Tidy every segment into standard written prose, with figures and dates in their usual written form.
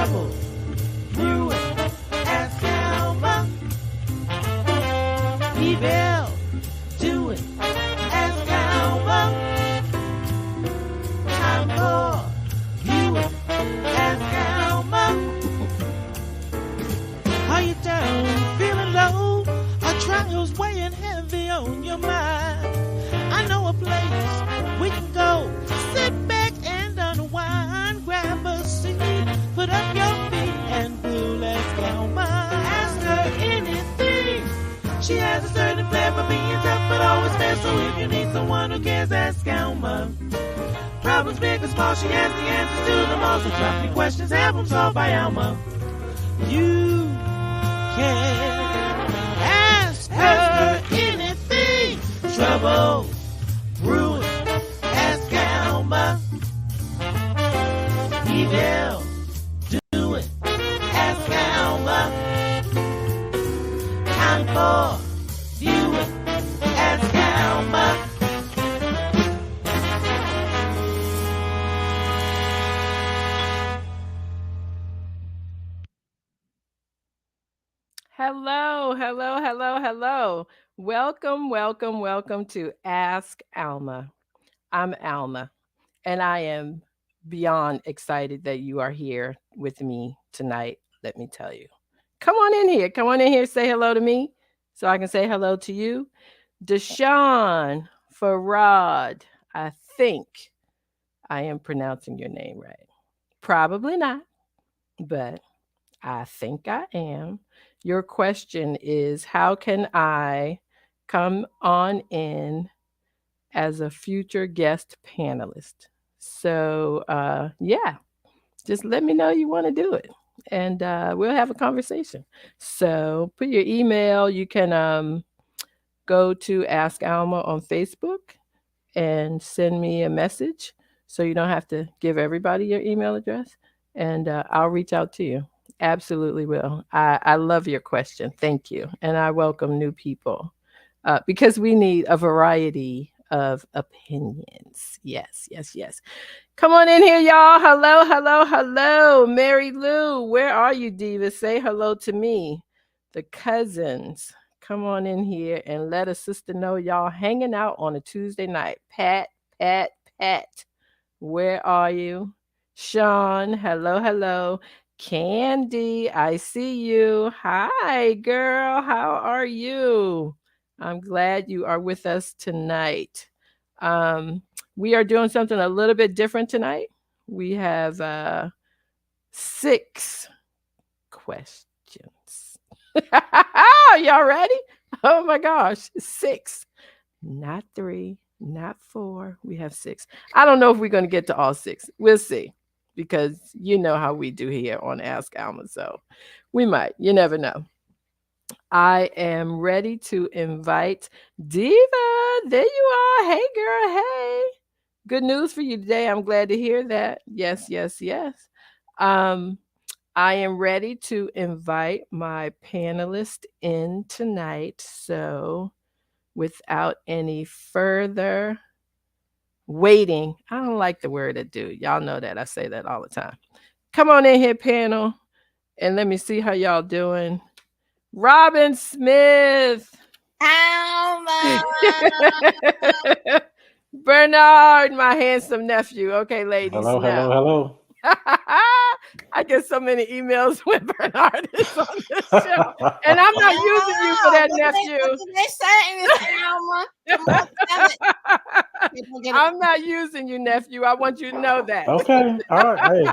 trouble brewing. Ask Alma. Evil doing. Ask Alma. Time for viewing. Ask Alma. Are you down, feeling low? Are trials weighing heavy on your mind? I know a place we can go. Sit back and unwind. Grab a seat, put up your feet, and we'll ask Alma. Ask her anything. She has a certain flair for being tough, but always fair. So if you need someone who cares, ask Alma. Problems big or small, she has the answers to them all. So drop your questions, have them solved by Alma. You can ask her anything. Trouble brewing. Ask Alma. Evil doing. Ask Alma. Time for viewing. Ask Alma. Hello, hello, hello, hello. Welcome to Ask Alma. I'm Alma, and I am beyond excited that you are here with me tonight, let me tell you. Come on in here. Come on in here. Say hello to me so I can say hello to you. Deshaun Farad, I think I am pronouncing your name right. Probably not, but I think I am. Your question is, how can I come on in as a future guest panelist? So, yeah, just let me know you want to do it, and we'll have a conversation. So, put your email. You can go to Ask Alma on Facebook and send me a message, so you don't have to give everybody your email address, and I'll reach out to you. Absolutely will. I love your question. Thank you. And I welcome new people because we need a variety of opinions. Yes, yes, yes. Come on in here, y'all. Hello, hello, hello. Mary Lou, where are you, Diva? Say hello to me. The cousins. Come on in here and let a sister know y'all hanging out on a Tuesday night. Pat, Pat, Pat. Where are you? Sean, hello, hello. Candy, I see you. Hi, girl. How are you? I'm glad you are with us tonight. Um, we are doing something a little bit different tonight. We have 6 questions. Y'all ready? Oh my gosh, 6. Not 3, not 4. We have 6. I don't know if we're going to get to all 6. We'll see because you know how we do here on Ask Alma. So we might. You never know. I am ready to invite Diva. There you are. Hey, girl. Hey. Good news for you today. I'm glad to hear that. Yes, yes, yes. Um, I am ready to invite my panelist in tonight. So without any further waiting. I don't like the word ado. Y'all know that. I say that all the time. Come on in here, panel, and let me see how y'all doing. Robin Smith. Alma. Bernard, my handsome nephew. Okay, ladies. Hello, now. hello. I get so many emails when Bernard is on this show. And I'm not using you for that, nephew. What did they say, Miss Alma? Come on, tell it. I'm not using you, nephew. I want you to know that. Okay, all right. Hey.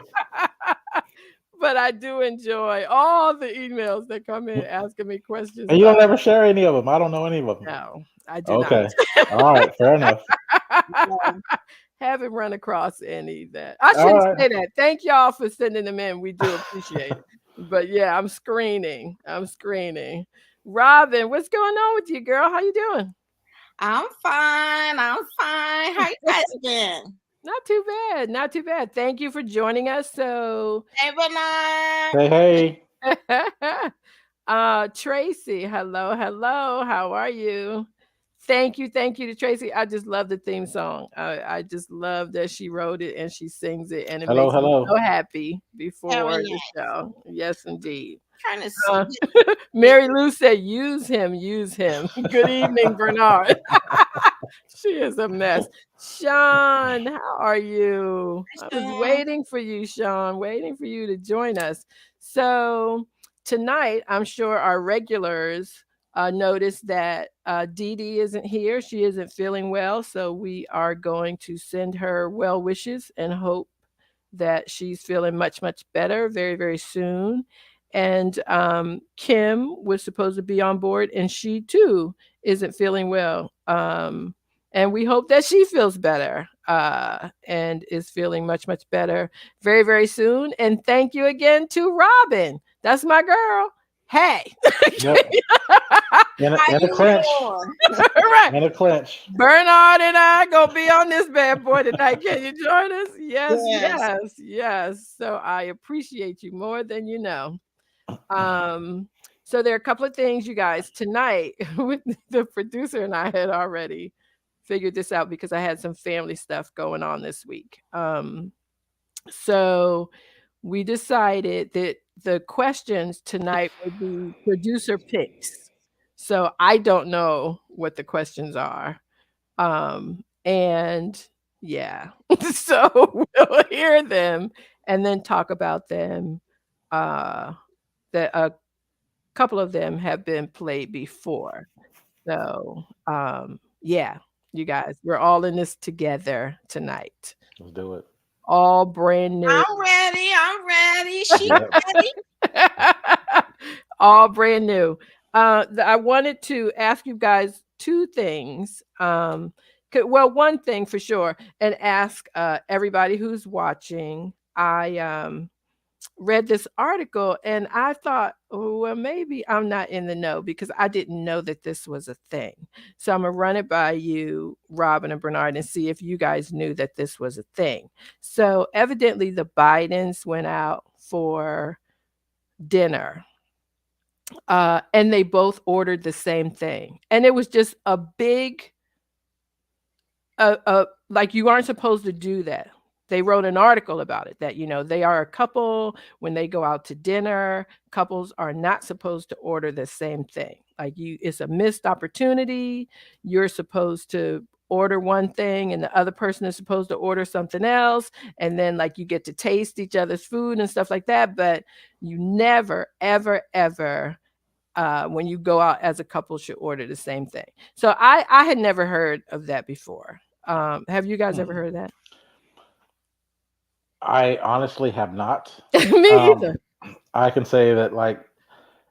But I do enjoy all the emails that come in asking me questions. And you don't ever share any of them. I don't know any of them. No, I do Okay. not. All right, fair enough. Haven't run across any that I shouldn't say that. Thank y'all for sending them in. We do appreciate it. But yeah, I'm screening. Robin, what's going on with you, girl? How you doing? I'm fine. How you guys been? Not too bad. Not too bad. Thank you for joining us. So Hey, Bernard. Hey. Tracy, hello. How are you? thank you to Tracy. I just love the theme song. I just love that she wrote it and she sings it, and it Hello, makes me so hello. happy Very before the nice. show. Yes, indeed. Trying to Uh, get Mary Lou said, use him, use him. Good evening, Bernard. She is a mess. Sean, how are you? I was Sean. waiting for you, Sean, waiting for you to join us. So, tonight, I'm sure our regulars noticed that Dee Dee isn't here. She isn't feeling well. So, we are going to send her well wishes and hope that she's feeling much, much better very, very soon. And Kim was supposed to be on board, and she too isn't feeling well. And we hope that she feels better and is feeling much, much better very, very soon. And thank you again to Robin. That's my girl. Hey. Yep. How In a you clinch. doing? Right. In a clinch. Bernard and I gonna be on this bad boy tonight. Can you join us? Yes, Yes. yes, yes. So I appreciate you more than you know. Um, so there are a couple of things, you guys, tonight with the producer and I had already figured this out because I had some family stuff going on this week. So we decided that the questions tonight would be producer picks. So I don't know what the questions are. And yeah, so we'll hear them and then talk about them. Uh, that a couple of them have been played before. So yeah, you guys, we're all in this together tonight. Let's do it. All brand new. I'm ready. I'm ready. She Yeah. ready. All brand new. I wanted to ask you guys two things. Well, one thing for sure, and ask everybody who's watching. I read this article and I thought, oh, well, maybe I'm not in the know because I didn't know that this was a thing. So I'm gonna run it by you, Robin and Bernard, and see if you guys knew that this was a thing. So evidently, the Bidens went out for dinner and they both ordered the same thing. And it was just a big, like you aren't supposed to do that. They wrote an article about it that, they are a couple when they go out to dinner. Couples are not supposed to order the same thing. It's a missed opportunity. You're supposed to order one thing and the other person is supposed to order something else. And then, like, you get to taste each other's food and stuff like that. But you never, ever, ever when you go out as a couple should order the same thing. So I had never heard of that before. Have you guys ever heard of that? I honestly have not. Me either. I can say that, like,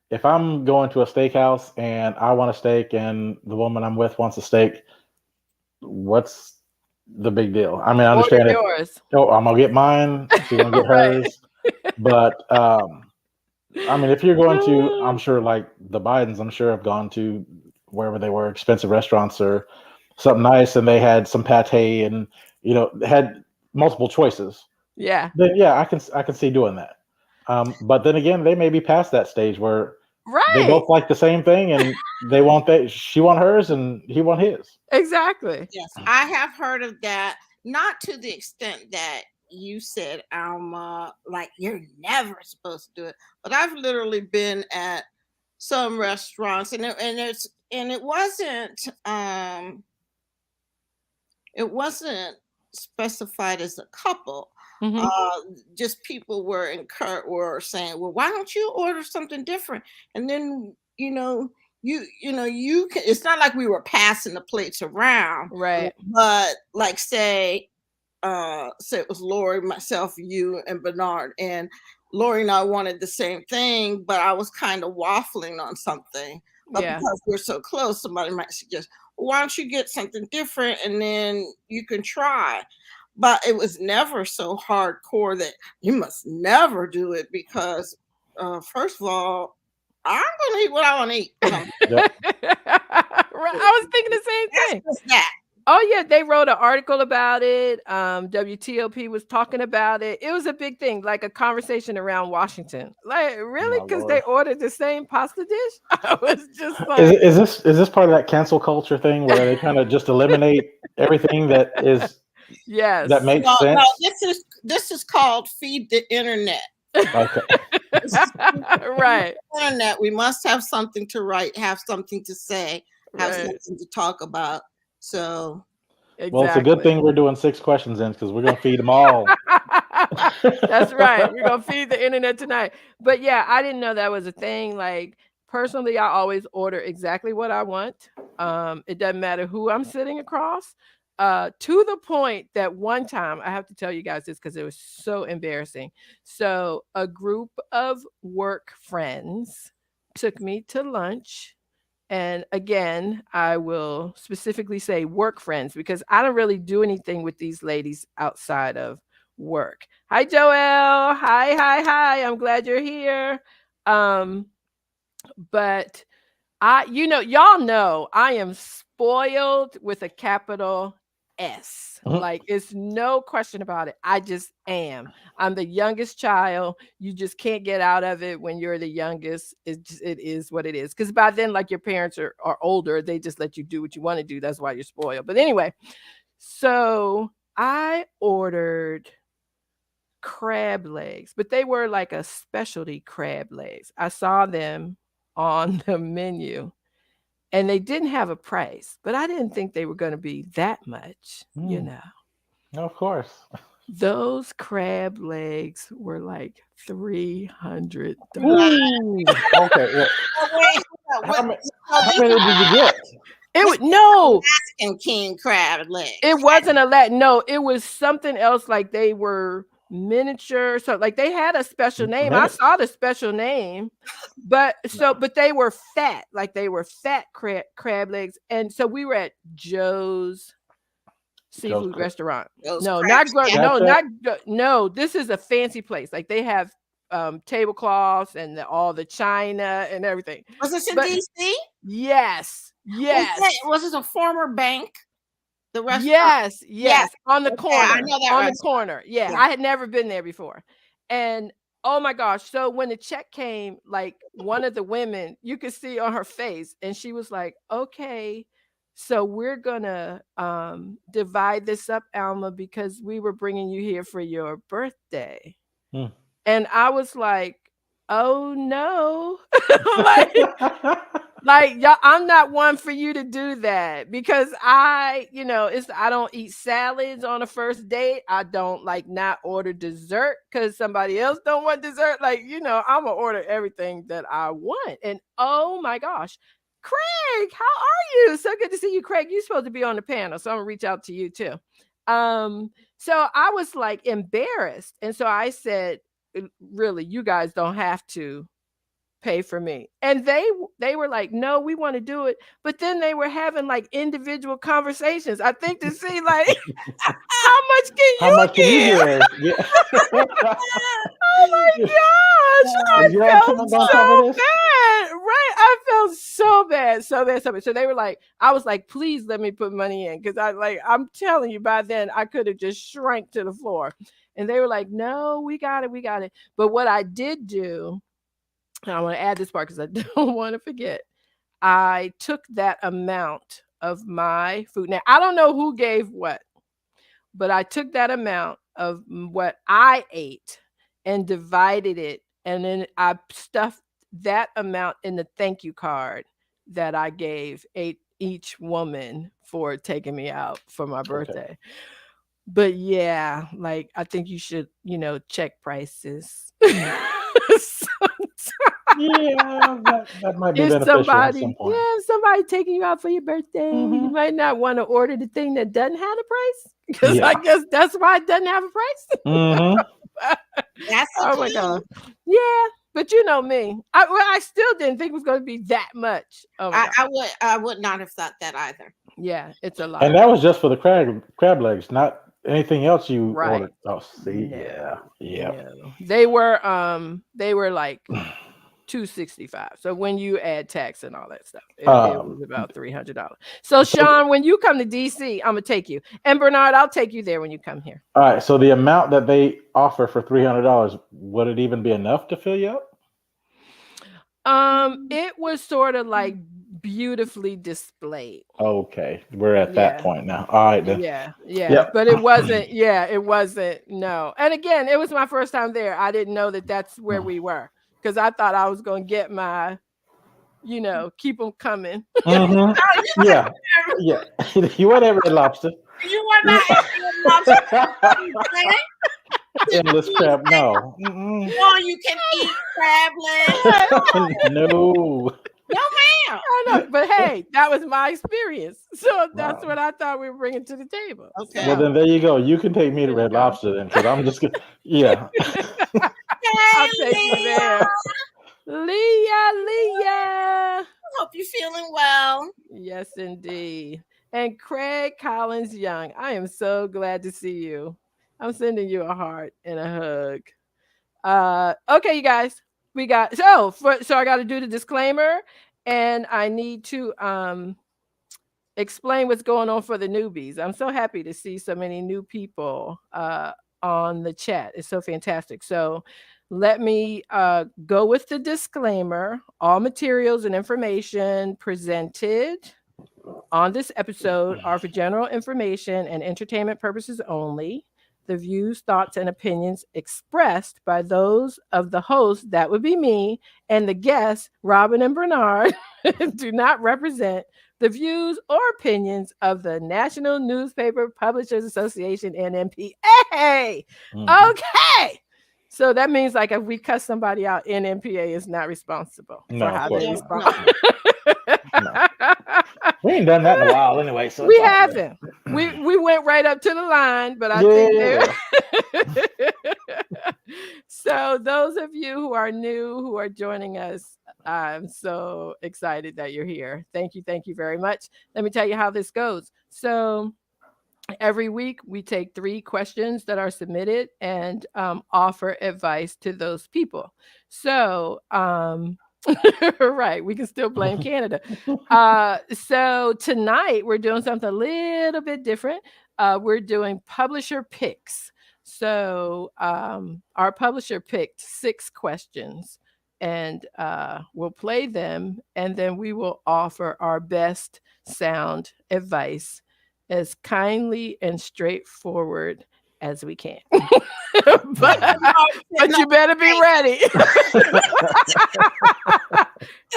if I'm going to a steakhouse and I want a steak and the woman I'm with wants a steak, what's the big deal? I mean, I Order understand if yours. I'm gonna get mine, she's gonna get Right. hers, but I mean, if you're going to, I'm sure, like the Bidens, I'm sure have gone to wherever they were, expensive restaurants or something nice, and they had some pate and had multiple choices. Yeah. Then yeah, I can see doing that. But then again, they may be past that stage where they Right. both like the same thing and they want that she want hers and he want his. Exactly. Yes, I have heard of that. Not to the extent that you said, Alma, like you're never supposed to do it. But I've literally been at some restaurants, and it wasn't specified as a couple. Mhm. Just people were saying, well, why don't you order something different? And then you can, it's not like we were passing the plates around, Right. but like say it was Lori, myself, you, and Bernard, and Lori and I wanted the same thing, but I was kind of waffling on something. But Yeah. because we're so close, somebody might suggest, why don't you get something different and then you can try. But it was never so hardcore that you must never do it because first of all, I'm gonna eat what I want to eat. Right. I was thinking the same That's thing. just that. Oh yeah, they wrote an article about it. WTOP was talking about it. It was a big thing, like a conversation around Washington. Like really, My because they lord. ordered the same pasta dish. I was just Is, like, is this part of that cancel culture thing where they kind of just eliminate everything that yes, makes No, no, sense? this is called feed the internet. Okay. This is feed right, the internet. We must have something to write, have something to say, have right, something to talk about. So Well, it's a good exactly. thing we're doing 6 questions in because we're gonna feed them all. That's right. We're gonna feed the internet tonight. But yeah, I didn't know that was a thing. Like personally, I always order exactly what I want. It doesn't matter who I'm sitting across. To the point that one time I have to tell you guys this because it was so embarrassing. So a group of work friends took me to lunch. And again, I will specifically say work friends because I don't really do anything with these ladies outside of work. Hi, Joelle. Hi, hi, hi. I'm glad you're here. Um, but y'all know I am spoiled with a capital S. Mhm. Like it's no question about it. I just am. I'm the youngest child. You just can't get out of it when you're the youngest. It is what it is. Because by then, like your parents are older, they just let you do what you want to do. That's why you're spoiled. But anyway, so I ordered crab legs, but they were like a specialty crab legs. I saw them on the menu and they didn't have a price, but I didn't think they were going to be that much. Of course. Those crab legs were like $300. Ooh. Okay. Well, oh, wait, hold how on. many? So How these many did you get? It this was no, Alaskan king crab legs. it wasn't a Latin. No, it was something else. Like they were miniature. So like they had a special name. I Minutes. saw the special name, but they were fat. Like they were fat crab legs. And so we were at Joe's Joe's seafood restaurant. Those No, crab shack. Crab Shack. no. This is a fancy place. Like they have tablecloths and all the china and everything. Was this in But DC? yes, yes. Was this a former bank? The restaurant? Yes, Yes. yes, on the Okay, I corner, know that on the restaurant. corner. Yeah, Yeah. I had never been there before. And oh my gosh, so when the check came, like one of the women, you could see on her face and she was like, "Okay, so we're gonna divide this up, Alma, because we were bringing you here for your birthday." Hmm. And I was like, "Oh no." Like y'all, I'm not one for you to do that because I don't eat salads on a first date. I don't like not order dessert because somebody else don't want dessert. Like, I'm gonna order everything that I want. And oh my gosh, Craig, how are you? So good to see you, Craig. You're supposed to be on the panel, so I'm gonna reach out to you too. So I was like embarrassed, and so I said, really, you guys don't have to pay for me. And they were like, "No, we want to do it." But then they were having like individual conversations. I think to see like how much can How you much can you give? give? Yeah. Oh my gosh, I Is your felt account gonna cover so this? bad. Right? I felt so bad, so bad, so bad. So they were like, I was like, please let me put money in because I'm telling you, by then I could have just shrank to the floor. And they were like, no, we got it, we got it. But what I did do, and I want to add this part because I don't want to forget. I took that amount of my food. Now, I don't know who gave what, but I took that amount of what I ate and divided it. And then I stuffed that amount in the thank you card that I gave each woman for taking me out for my Okay. birthday. But yeah, like I think you should, check prices. Yeah, that might be If beneficial at some somebody, point. yeah, if somebody taking you out for your birthday, you Hmm. might not want to order the thing that doesn't have a price because I Yeah. guess that's why it doesn't have a price. Hmm. That's a Oh my clue. god, yeah, but you know me, I still didn't think it was going to be that much. Oh my god, I would not have thought that either. yeah, it's a lot, And that was just for the crab legs, not anything else you right? ordered. Oh, see, yeah, No, yeah. no, they were like $265. So when you add tax and all that stuff, it was about $300. So Sean, when you come to DC, I'm gonna take you, and Bernard, I'll take you there when you come here. All right. So the amount that they offer for $300, would it even be enough to fill you up? It was sort of like beautifully displayed. Okay, we're at that point now. All right then. Yeah. Yep. But it wasn't. Yeah, it wasn't. No. And again, it was my first time there. I didn't know that that's where we were, because I thought I was going to get my, keep them coming. Mm-hmm. Yeah. You were at Red Lobster. You were not at Red Lobster. Endless crab. No. Mm-mm. Oh, you can eat crab legs. No. No, ma'am. I know, but hey, that was my experience. So that's what I thought we were bringing to the table. Okay. Well, then there you go. You can take me to Red Lobster then, because I'm just gonna. Yeah. I'll take you there. Leah. Hope you're feeling well. Yes, indeed. And Craig Collins Young, I am so glad to see you. I'm sending you a heart and a hug. Okay, you guys, we got so I got to do the disclaimer, and I need to explain what's going on for the newbies. I'm so happy to see so many new people on the chat. It's so fantastic. So let me go with the disclaimer. All materials and information presented on this episode are for general information and entertainment purposes only. The views, thoughts, and opinions expressed by those of the host, that would be me, and the guests, Robin and Bernard, do not represent the views or opinions of the National Newspaper Publishers Association, NNPA. Mm-hmm. Okay. So that means, like, if we cuss somebody out, NNPA is not responsible for how they respond. No. We ain't done that in a while anyway. So we haven't. We went right up to the line, but I think so those of you who are new, who are joining us, I'm so excited that you're here. Thank you very much. Let me tell you how this goes. So every week we take 3 questions that are submitted and offer advice to those people. So right, we can still blame Canada. So tonight we're doing something a little bit different. We're doing publisher picks. So our publisher picked 6 questions, and we'll play them, and then we will offer our best sound advice as kindly and straightforward as we can. but you better be ready.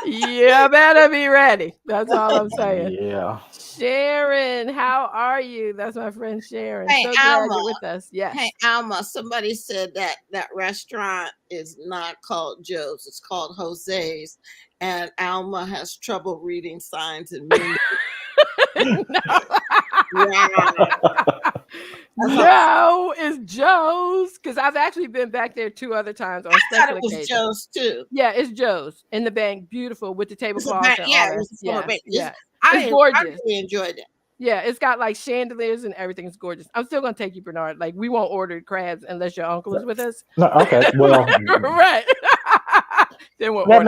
You better be ready. That's all I'm saying. Yeah. Sharon, how are you? That's my friend Sharon. Hey, so glad Alma. you're with us. Yes. Hey, Alma, somebody said that restaurant is not called Joe's. It's called Jose's. And Alma has trouble reading signs and menus. No, it's Joe's, because I've actually been back there 2 other times on special occasions. It was Joe's too. Yeah, it's Joe's in the bank, beautiful with the tablecloth. It's gorgeous. I really enjoyed it. Yeah, it's got like chandeliers and everything. It's gorgeous. I'm still gonna take you, Bernard. Like, we won't order crabs unless your uncle is with us. No, okay, well, right. Then we'll that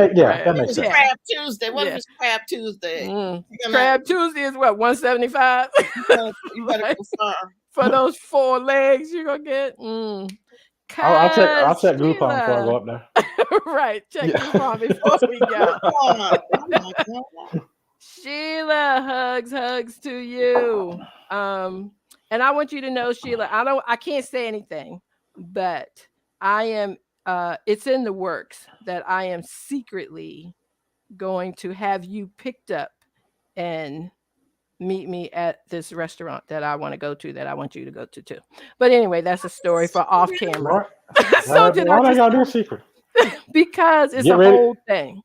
makes sense. Crab Tuesday. What if it's Crab Tuesday? Crab Tuesday is what, $175? You better confirm. For those 4 legs you're gonna get. I'll check Groupon before I go up there. Right, check Groupon before we go. Sheila, hugs to you. And I want you to know, Sheila, I can't say anything, but I am it's in the works that I am secretly going to have you picked up and meet me at this restaurant that I want to go to, that I want you to go to too. But anyway, that's a story for off camera. Why I gotta do a secret? Because it's whole thing.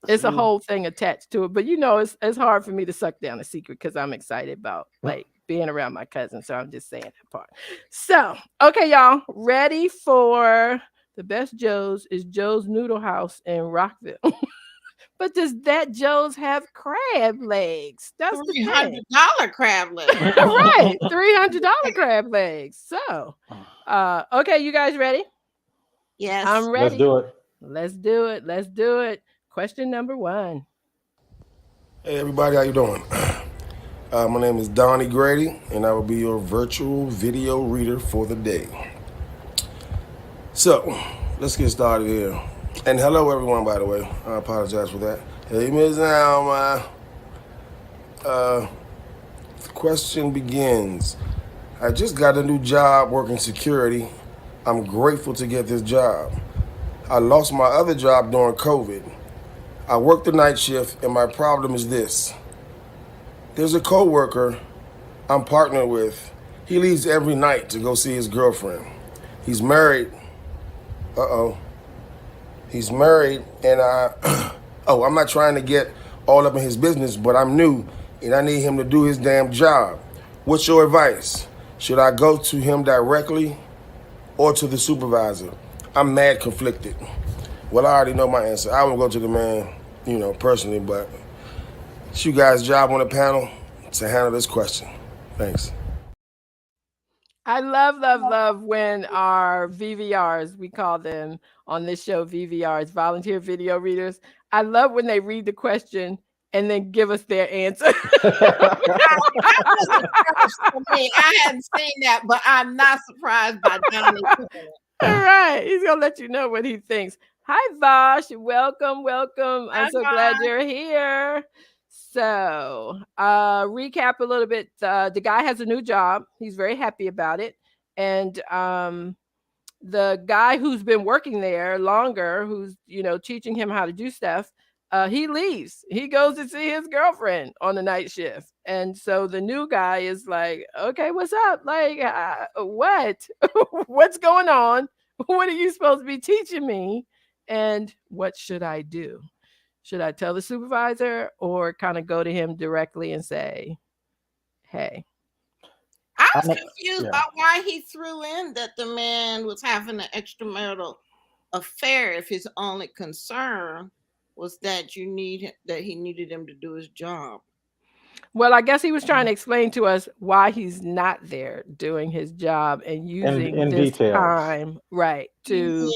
It's a whole thing attached to it. But it's hard for me to suck down a secret because I'm excited about like being around my cousin. So I'm just saying that part. So, okay, y'all, ready for the best Joe's is Joe's Noodle House in Rockville. But does that Joe's have crab legs? That's the $300 crab legs. Right, $300 crab legs. So, okay, you guys ready? Yes, I'm ready. Let's do it. Let's do it. Let's do it. Question number 1. Hey everybody, how you doing? My name is Donnie Grady, and I will be your virtual video reader for the day. So, let's get started here. And hello everyone, by the way. I apologize for that. Hey Ms. Alma. The question begins. I just got a new job working security. I'm grateful to get this job. I lost my other job during COVID. I work the night shift, and my problem is this. There's a coworker I'm partnered with. He leaves every night to go see his girlfriend. He's married. He's married, and I'm not trying to get all up in his business, but I'm new, and I need him to do his damn job. What's your advice? Should I go to him directly or to the supervisor? I'm mad conflicted. Well, I already know my answer. I would go to the man, personally, but it's you guys' job on the panel to handle this question. Thanks. I love when our VVRs, we call them on this show VVRs, volunteer video readers. I love when they read the question and then give us their answer. That wasn't first for me. I hadn't seen that, but I'm not surprised by Donnie. All right. He's going to let you know what he thinks. Hi, Vosh. Welcome. I'm so glad you're here. So, recap a little bit. The guy has a new job. He's very happy about it. And the guy who's been working there longer, who's, teaching him how to do stuff, he leaves. He goes to see his girlfriend on the night shift. And so the new guy is like, okay, what's up? Like, what? What's going on? What are you supposed to be teaching me? And what should I do? Should I tell the supervisor or kind of go to him directly and say, hey? I was confused about why he threw in that the man was having an extramarital affair if his only concern was that he needed him to do his job. Well, I guess he was trying to explain to us why he's not there doing his job and using in this details. time, right, to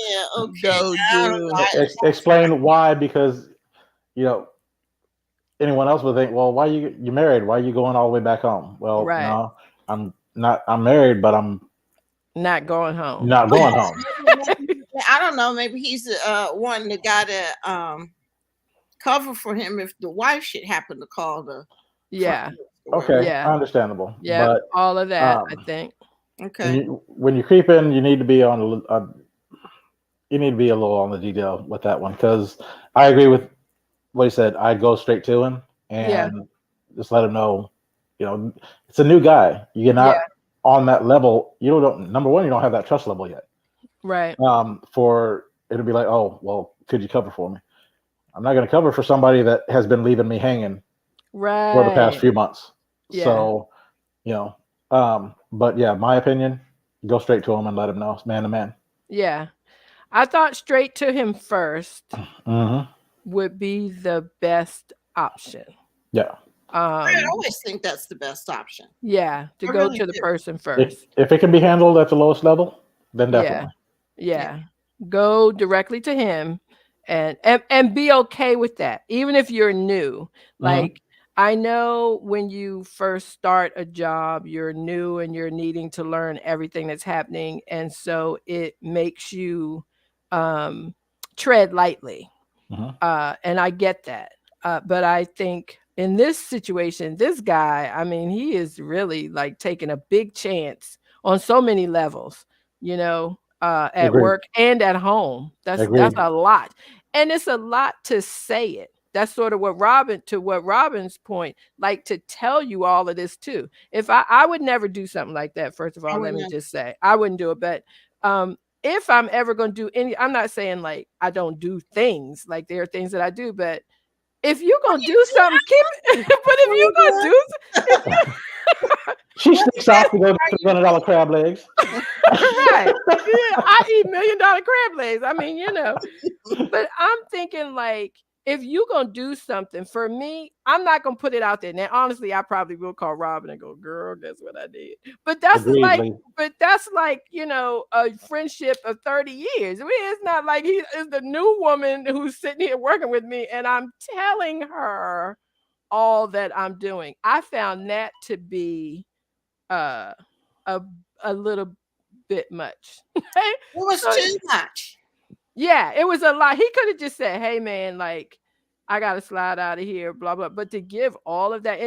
go do. Explain why, because anyone else would think, well, why you married? Why are you going all the way back home? Well, right. No, I'm not. I'm married, but I'm not going home. Not going home. I don't know. Maybe he's wanting the guy to cover for him if the wife should happen to call the. Yeah. Okay. Yeah. Understandable. Yeah. But, all of that, I think. Okay. When you creep in, you need to be on. You need to be a little on the detail with that one, because I agree with what he said. I'd go straight to him and just let him know. It's a new guy. You're not on that level. You don't. Number one, you don't have that trust level yet. Right. For it'll be like, oh, well, could you cover for me? I'm not going to cover for somebody that has been leaving me hanging. Right. For the past few months. Yeah. So, but yeah, my opinion, go straight to him and let him know, man to man. Yeah. I thought straight to him first would be the best option. Yeah. I always think that's the best option. Yeah. To go to the person first. If it can be handled at the lowest level, then definitely. Yeah. Go directly to him and be okay with that. Even if you're new, like, I know when you first start a job, you're new and you're needing to learn everything that's happening. And so it makes you tread lightly. And I get that. But I think in this situation, this guy, I mean, he is really like taking a big chance on so many levels, at Agreed. work and at home. That's a lot. And it's a lot to say it. That's sort of what Robin's point, like to tell you all of this too. If I would never do something like that. First of all, let me just say I wouldn't do it. But if I'm ever going to do I'm not saying like I don't do things, like there are things that I do, but if you're going to do something, keep it. But if you're going to do she sneaks off to go to $200 crab legs. Right. Yeah, I eat $1 million crab legs. I mean, but I'm thinking like, if you gonna do something for me, I'm not gonna put it out there. Now, honestly, I probably will call Robin and go, "Girl, guess what I did?" But that's Agreed, like, Lee. a friendship of 30 years. I mean, it's not like he is the new woman who's sitting here working with me, and I'm telling her all that I'm doing. I found that to be uh, a a little bit much. It was So too much. yeah, it was a lot. He could have just said, "Hey, man, like, I gotta slide out of here," blah blah. But to give all of that,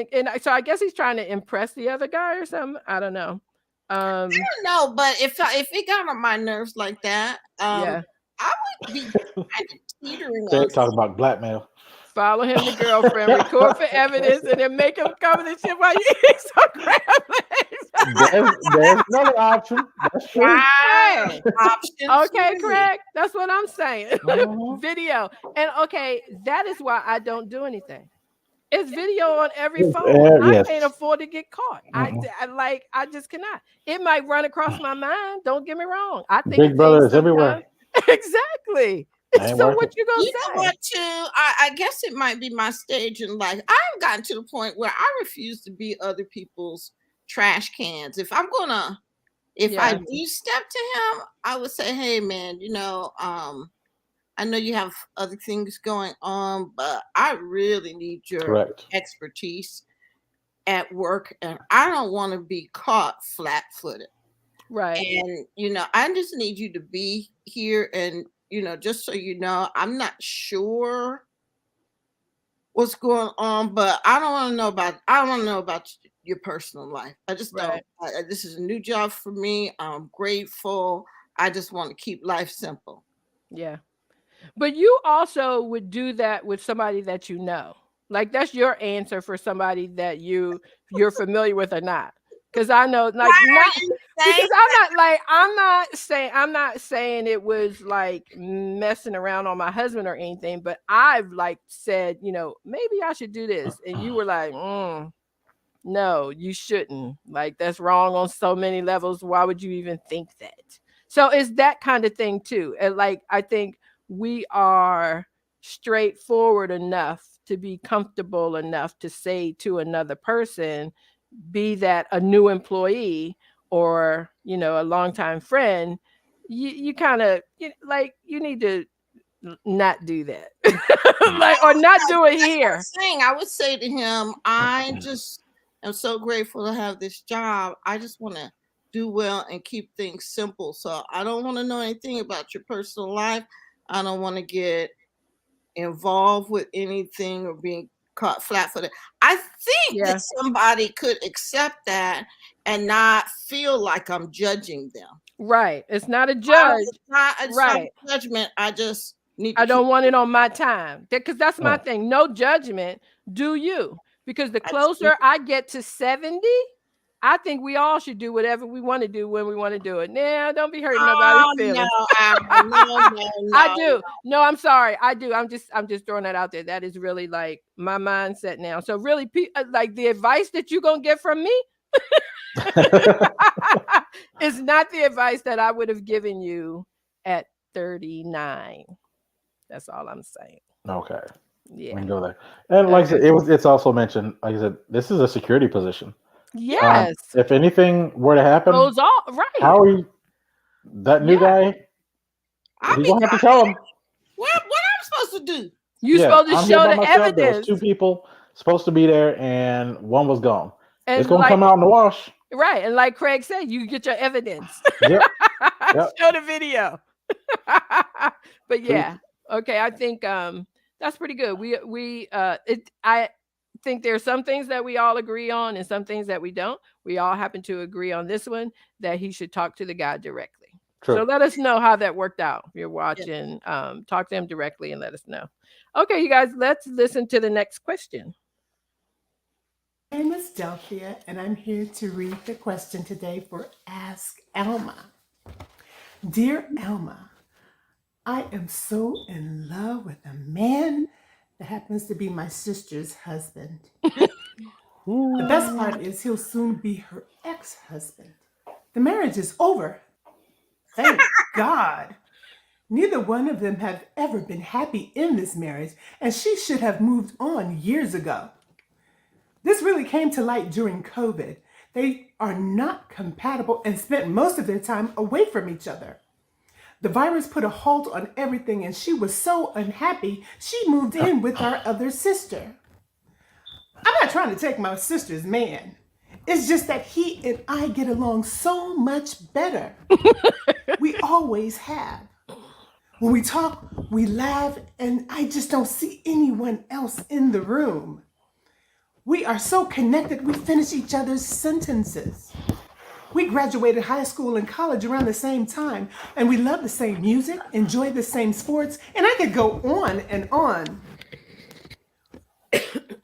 so I guess he's trying to impress the other guy or something. I don't know. Um, No, but if it got on my nerves like that, yeah. I would be kind of teetering on. Craig talking about blackmail. Follow him to girlfriend, record for evidence, and then make him cover the shit while you eat some crab legs. There's another option. That's true. Right. Option Okay, three. Craig, that's what I'm saying. Mhm. Video. And okay, that is why I don't do anything. It's video on every Yes. phone. I Yes. can't afford to get caught. Mm-mm. I just cannot. It might run across my mind. Don't get me wrong. I think Big of brother things is everywhere. sometimes. Exactly. Ain't So worth what it. you gonna You know say? what, too? I guess it might be my stage in life. I've gotten to the point where I refuse to be other people's trash cans. If I Yeah. do step to him, I would say, "Hey, man, I know you have other things going on, but I really need your Correct. expertise at work, and I don't want to be caught flat-footed. Right. And I just need you to be here, and just so you know, I'm not sure what's going on, but I don't want to know about your personal life. I just don't. Right. This is a new job for me. I'm grateful. I just want to keep life simple." Yeah. But you also would do that with somebody that you know. Like that's your answer for somebody that you're familiar with or not. Because I know, like, Why not are you because saying? I'm not saying it was like messing around on my husband or anything, but I've like said, maybe I should do this, and you were like, no, you shouldn't. Like that's wrong on so many levels. Why would you even think that? So it's that kind of thing too. And like I think we are straightforward enough to be comfortable enough to say to another person, be that a new employee or a longtime friend, you kind of like you need to not do that, like or not do it That's what I'm here. saying. I would say to him, "I just am so grateful to have this job. I just want to do well and keep things simple. So I don't want to know anything about your personal life. I don't want to get involved with anything or being caught flat-footed." I think that Yeah. somebody could accept that and not feel like I'm judging them. Right. It's not a judge. It's not Right. a judgment. I just need to I keep. don't want it on my time. Because that's my Oh. thing. No judgment. Do you? Because the I just need closer I get to 70, I think we all should do whatever we want to do when we want to do it. Nah, don't be hurting nobody's Oh no, feelings. Alma, no, no, I no. do. No, I'm sorry. I do. I'm just throwing that out there. That is really like my mindset now. So really, like the advice that you're gonna get from me is not the advice that I would have given you at 39. That's all I'm saying. Okay. We Yeah. can go there. And like I Okay. said, it's also mentioned, like I said, this is a security position. Yes. If anything were to happen, Goes off. Right. how are you, that new Yeah. guy, I'll he's be gonna have to tell him. what I'm supposed to do? You're Yeah, supposed to I'm here show by the myself. There was evidence. 2 people supposed to be there, and one was gone. It's And gonna like come out in the wash. right. And like Craig said, you get your evidence. Yep. Yep. Show the video. But True. yeah. Okay. I think that's pretty good. I think there's some things that we all agree on and some things that we don't. We all happen to agree on this one that he should talk to the guy directly. True. So let us know how that worked out. If you're watching, talk to him directly and let us know. Okay, you guys, let's listen to the next question. My name is Delphia, and I'm here to read the question today for Ask Alma. Dear Alma, I am so in love with a man that happens to be my sister's husband. The best part is he'll soon be her ex-husband. The marriage is over. Thank God. Neither one of them have ever been happy in this marriage, and she should have moved on years ago. This really came to light during COVID. They are not compatible and spent most of their time away from each other. The virus put a halt on everything, and she was so unhappy, she moved in with our other sister. I'm not trying to take my sister's man. It's just that he and I get along so much better. We always have. When we talk, we laugh, and I just don't see anyone else in the room. We are so connected, we finish each other's sentences. We graduated high school and college around the same time, and we love the same music, enjoy the same sports, and I could go on and on.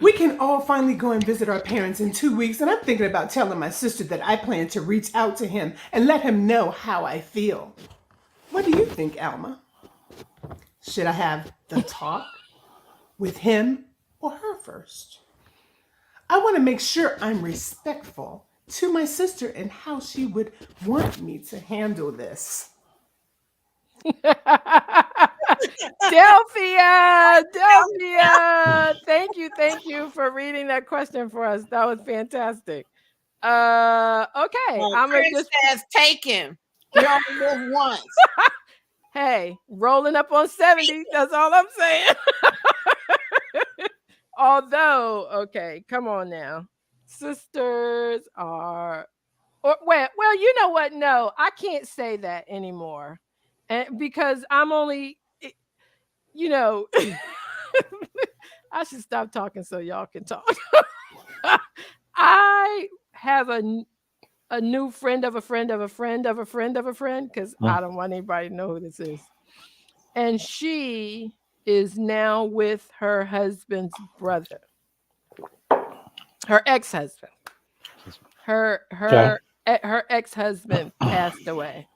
We can all finally go and visit our parents in 2 weeks, and I'm thinking about telling my sister that I plan to reach out to him and let him know how I feel. What do you think, Alma? Should I have the talk with him or her first? I want to make sure I'm respectful to my sister and how she would want me to handle this. Delphia, thank you for reading that question for us. That was fantastic. Okay, I'm gonna Craig just says take him. You only live once. hey, rolling up on 70. That's all I'm saying. Although, okay, come on now, sisters are, or well, you know what? No, I can't say that anymore, and because I'm only, you know. I should stop talking so y'all can talk. I have a new friend of a friend of a friend of a friend of a friend, because I don't want anybody to know who this is. And she is now with her husband's brother, her ex-husband. Her ex-husband passed away.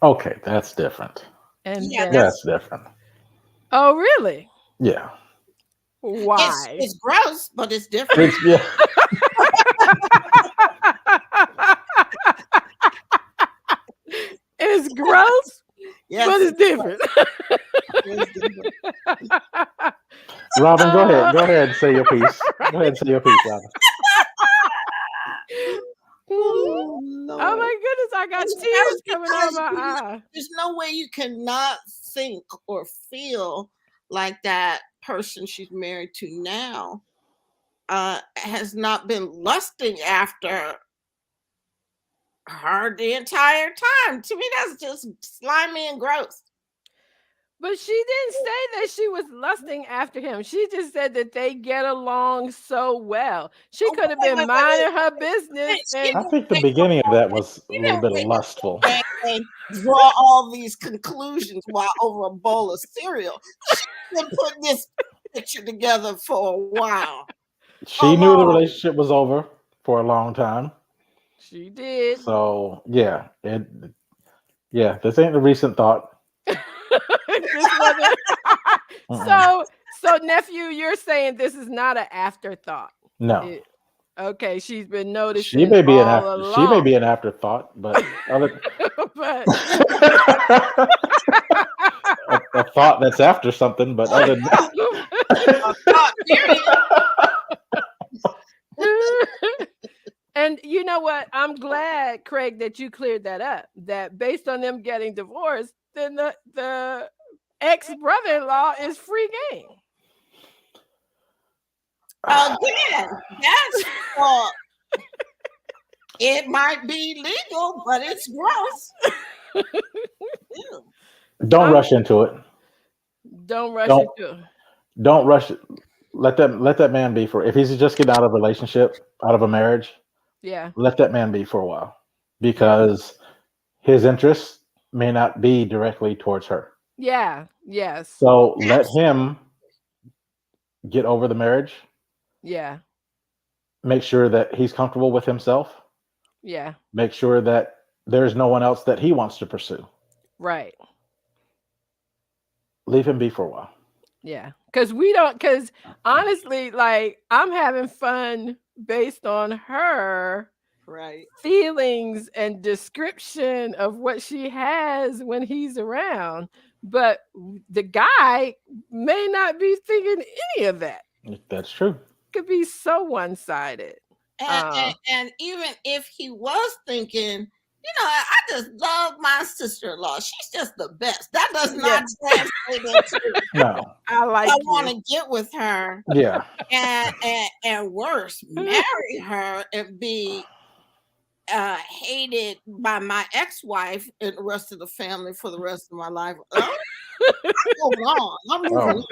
Okay, that's different. And Yeah, then, That's different. oh really? Yeah. Why? it's gross, but it's different. Yeah. It's gross, Yes, but it's different. it's different. Robin, go ahead. Go ahead and say your piece. Go ahead and say your piece, Robin. Oh, Oh my goodness, I got It's tears gross coming out of because my eye. there's no way you cannot think or feel like that person she's married to now has not been lusting after her the entire time. To me, that's just slimy and gross. But she didn't say that she was lusting after him. She just said that they get along so well. She Oh, could have wait, been wait, wait, minding her wait. business She and I didn't think the say beginning of that was a She little didn't bit wake lustful. up and draw all these conclusions while over a bowl of cereal. She's been putting this picture together for a while. She How knew the long? relationship was over for a long time. she did. So yeah, this ain't a recent thought. This wasn't. Mm-mm. So nephew, you're saying this is not an afterthought. No. Okay, she's been She noticing may be all along. an afterthought, but But a thought that's after something, but other than and you know what? I'm glad, Craig, that you cleared that up. That based on them getting divorced, then the ex-brother-in-law is free game. Again, that's it might be legal, but it's gross. Ew. don't rush into it. Don't rush Don't- into it. Don't rush it. Let that man be for if he's just getting out of a relationship, out of a marriage, Yeah. let that man be for a while. Because his interests may not be directly towards her. Yeah. Yes. So let him get over the marriage, Yeah. make sure that he's comfortable with himself, Yeah. make sure that there's no one else that he wants to pursue. Right. Leave him be for a while. Yeah. Because honestly, like I'm having fun based on her Right. feelings and description of what she has when he's around. But the guy may not be thinking any of that. That's true. Could be so one-sided. And even if he was thinking, I just love my sister-in-law. She's just the best. That does not translate into No. I like I you. want to get with her Yeah. and worse, marry her and be hated by my ex-wife and the rest of the family for the rest of my life. I'm moving on. I'm moving on.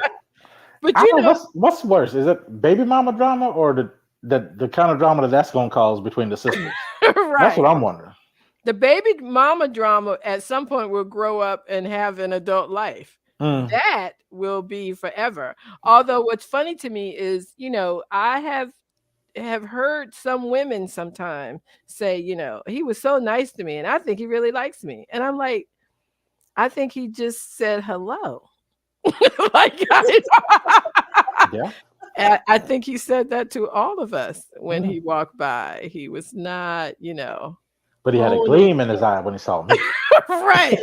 But I you don't know, know, what's worse? Is it baby mama drama or the kind of drama that's going to cause between the sisters? That's right. what I'm wondering. The baby mama drama at some point will grow up and have an adult life. Mm. That will be forever. Although what's funny to me is, I have heard some women sometime say, he was so nice to me and I think he really likes me. And I'm like, I think he just said hello. Like Yeah. I think he said that to all of us when he walked by. He was not, But he had a holy- gleam in his eye when he saw me. right.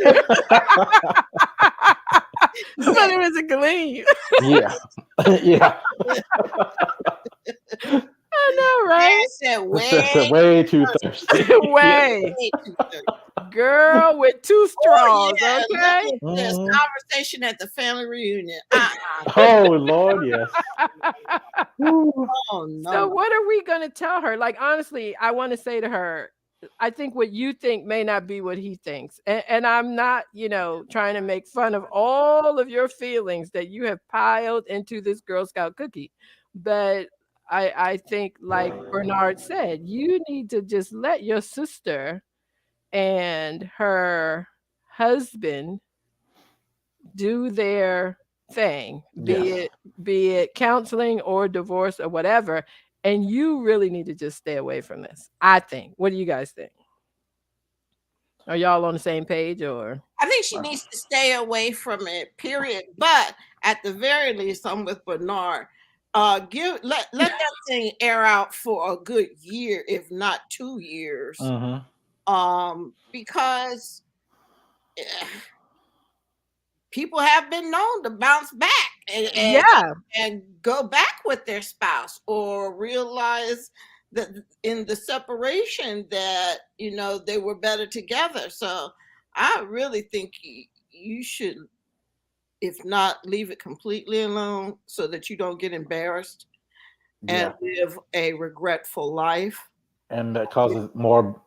But it was a gleam. Yeah. Yeah. I know, right? I said Way too thirsty. Way. way too thirsty. Girl with two straws, Yeah, okay? this Mhm. conversation at the family reunion. Oh Lord, yes. Woo. Oh no. So what are we gonna tell her? Like honestly, I want to say to her, I think what you think may not be what he thinks. And I'm not, trying to make fun of all of your feelings that you have piled into this Girl Scout cookie. But I think, like Bernard said, you need to just let your sister and her husband do their thing, Yes. be it counseling or divorce or whatever. And you really need to just stay away from this, I think. What do you guys think? Are y'all on the same page or? I think she needs to stay away from it, period. But at the very least, I'm with Bernard. Let that thing air out for a good year, if not 2 years. Because people have been known to bounce back and go back with their spouse, or realize that in the separation that they were better together. So I really think you should, if not leave it completely alone so that you don't get embarrassed and live a regretful life. And that causes a more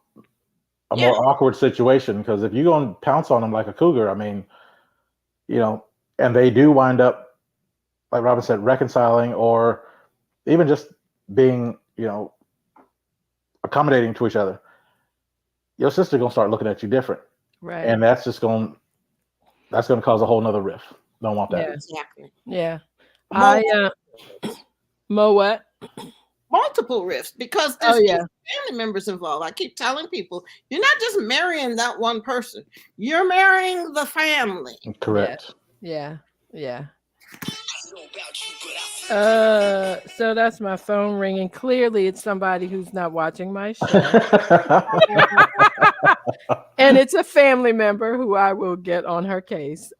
awkward situation, because if you're going to pounce on them like a cougar, I mean, and they do wind up, like Robin said, reconciling or even just being, accommodating to each other, your sister gonna start looking at you different, right? And that's gonna cause a whole nother rift. Don't want that. Yeah. Exactly. Yeah. Mo what? Multiple rifts, because there's family members involved. I keep telling people, you're not just marrying that one person, you're marrying the family. Correct. Yeah. So that's my phone ringing. Clearly it's somebody who's not watching my show. And it's a family member who I will get on her case.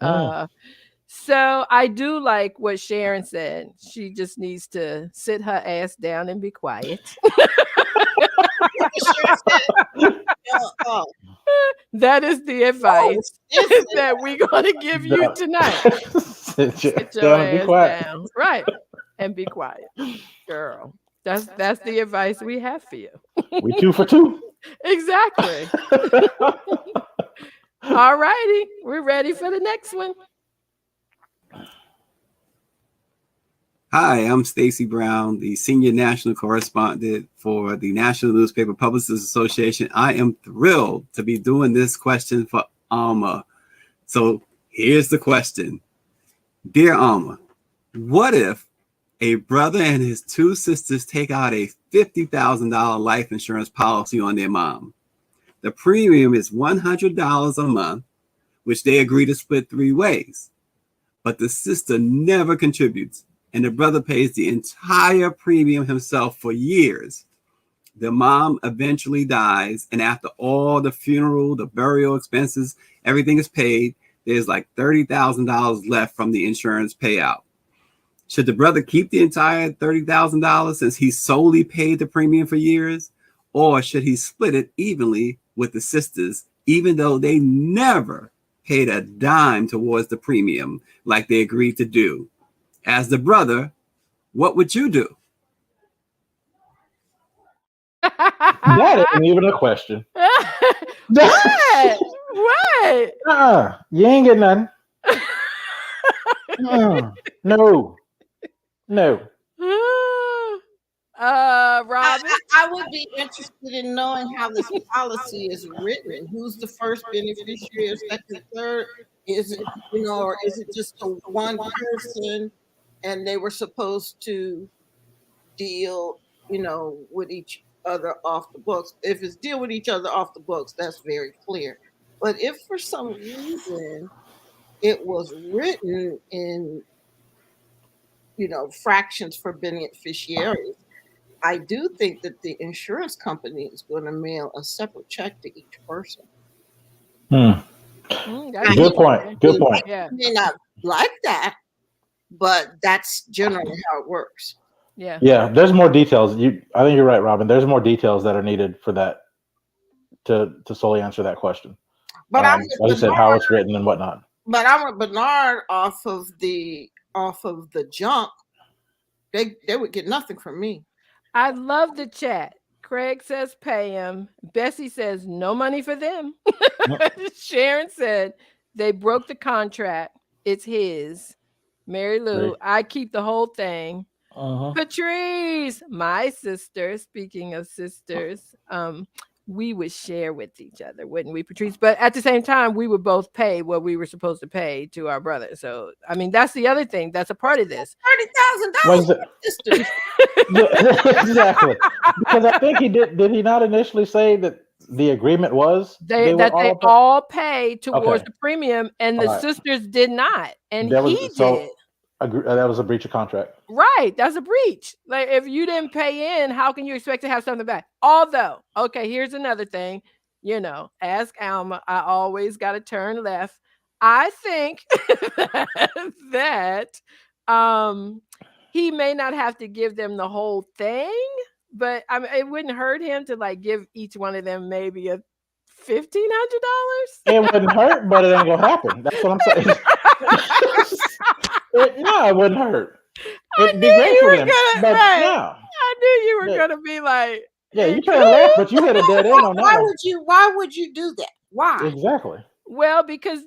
So I do like what Sharon said. She just needs to sit her ass down and be quiet. That is the advice that we're going to give you tonight. Sit your ass down. Right. And be quiet. Girl. That's the advice we have for you. We 2 for 2. Exactly. All righty. We're ready for the next one. Hi, I'm Stacy Brown, the senior national correspondent for the National Newspaper Publicists Association. I am thrilled to be doing this question for Alma. So here's the question. Dear Alma, what if a brother and his 2 sisters take out a $50,000 life insurance policy on their mom? The premium is $100 a month, which they agree to split 3 ways. But the sister never contributes, and the brother pays the entire premium himself for years. The mom eventually dies, and after all the funeral, the burial expenses, everything is paid, there's like $30,000 left from the insurance payout. Should the brother keep the entire $30,000 since he solely paid the premium for years? Or should he split it evenly with the sisters, even though they never paid a dime towards the premium like they agreed to do? As the brother, what would you do? That ain't even a question. What? What? You ain't getting nothing. No. Robin? I would be interested in knowing how this policy is written. Who's the first beneficiary or second, third? Is it, or is it just a one person and they were supposed to deal, with each other off the books? If it's deal with each other off the books, that's very clear. But if for some reason it was written in, fractions for beneficiaries, I do think that the insurance company is going to mail a separate check to each person. Good point. Yeah. May not like that, but that's generally how it works. Yeah. There's more details. I think you're right, Robin. There's more details that are needed for that to solely answer that question. But like you said, how it's written and whatnot. But I'm with Bernard off of the jump. They would get nothing from me. I love the chat. Craig says pay him. Bessie says no money for them. Sharon said they broke the contract. It's his. Mary Lou, I keep the whole thing. Patrice, my sister, speaking of sisters, we would share with each other, wouldn't we, Patrice? But at the same time, we would both pay what we were supposed to pay to our brother. So, I mean, that's the other thing. That's a part of this. $30,000 sisters. Exactly. Because I think he did he not initially say that the agreement was they all pay towards the premium, and the sisters did not. And he did. That was a breach of contract. Right. That's a breach. Like, if you didn't pay in, how can you expect to have something back? Although, okay, here's another thing. Ask Alma. I always got to turn left. I think that he may not have to give them the whole thing, but I mean, it wouldn't hurt him to give each one of them maybe a $1,500. It wouldn't hurt, but it ain't gonna happen. That's what I'm saying. It wouldn't hurt. It'd be great for them. But no. I knew you were gonna be like, yeah, you try to laugh, but you hit a dead end on that. Why would you do that? Why? Exactly. Well, because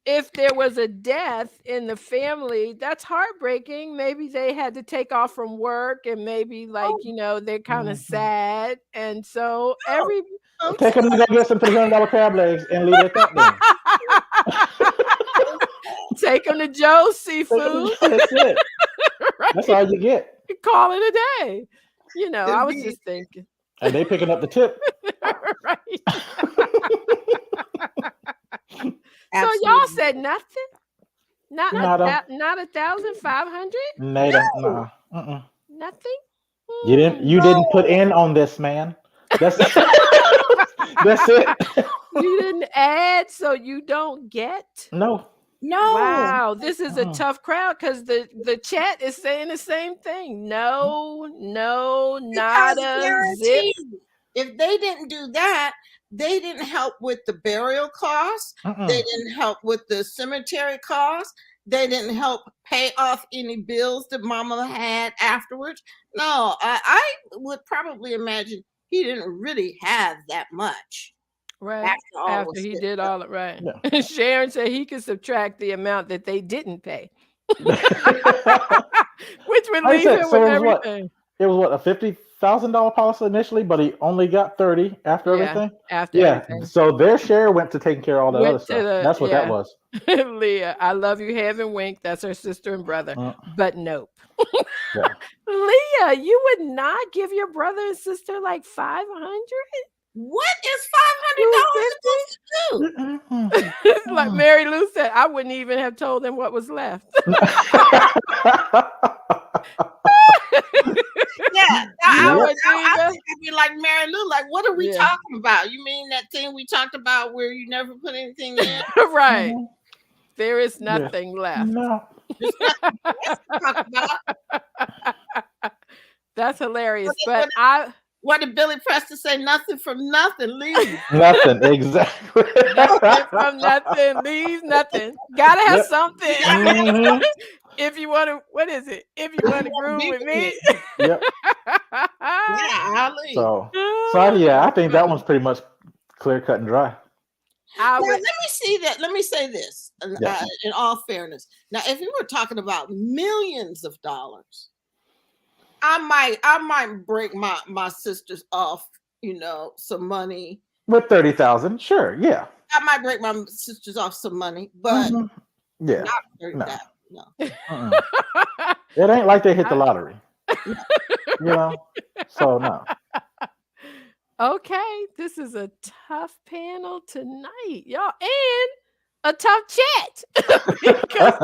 if there was a death in the family, that's heartbreaking. Maybe they had to take off from work, and maybe they're kind of sad, and so take them to go get some $300 crab legs and leave it at that. Take them to Joe's Seafood. That's it. Right? That's all you get. Call it a day. I was just thinking. And they picking up the tip. Right. So y'all said nothing? Not 1,500? No. Nothing? You didn't put in on this, man. That's that's it. You didn't add, so you don't get? No. Wow, this is a tough crowd because the chat is saying the same thing. No, not a zip. If they didn't do that, they didn't help with the burial costs. They didn't help with the cemetery costs. They didn't help pay off any bills that Mama had afterwards. No, I would probably imagine he didn't really have that much. Right. After he did all it right. Yeah. Sharon said he could subtract the amount that they didn't pay. Which would leave him with everything. It was a $50,000 policy initially, but he only got 30 after everything. Everything. So their share went to taking care of all that other stuff. That's what that was. Leah, I love you, Heaven Wink. That's her sister and brother. But nope. Leah, you would not give your brother and sister like $500? What is $500 supposed to do? Like Mary Lou said, I wouldn't even have told them what was left. Yeah, You know I what, think Diva? I'd be like Mary Lou. Like, what are we Yeah. talking about? You mean that thing we talked about where you never put anything in? Right. Mhm. There is Yeah. nothing left. No. There's nothing else to talk about. That's hilarious. What But What did Billy Preston say? Nothing from nothing leaves. Nothing. Exactly. nothing from nothing leaves nothing. Gotta have Yep. something. Mhm. If you want to, what is it? If you want to groove with me. Yep. Yeah, Ali. So yeah, I think that one's pretty much clear cut and dry. Now, let me see that. Let me say this Yeah. in all fairness. Now, if we were talking about millions of dollars, I might break my sisters off, some money. With 30,000, sure, yeah. I might break my sisters off some money, but yeah, not 30,000. No. It ain't like they hit the lottery. So no. Okay, this is a tough panel tonight, y'all, and a tough chat because